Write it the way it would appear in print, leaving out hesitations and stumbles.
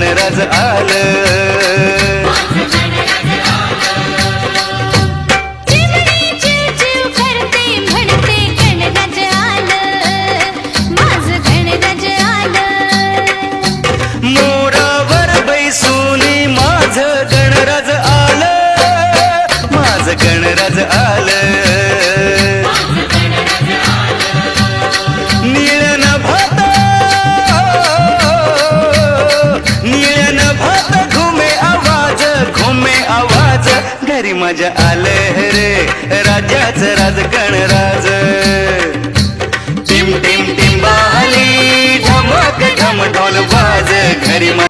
गणराज आलं. मोरावर बैसूनी माझं गणराज आलं, माझं गणराज आलं. निळ्या नभात घुमे आवाज घरी मजा आलं रे, राजाचं राज गणराज.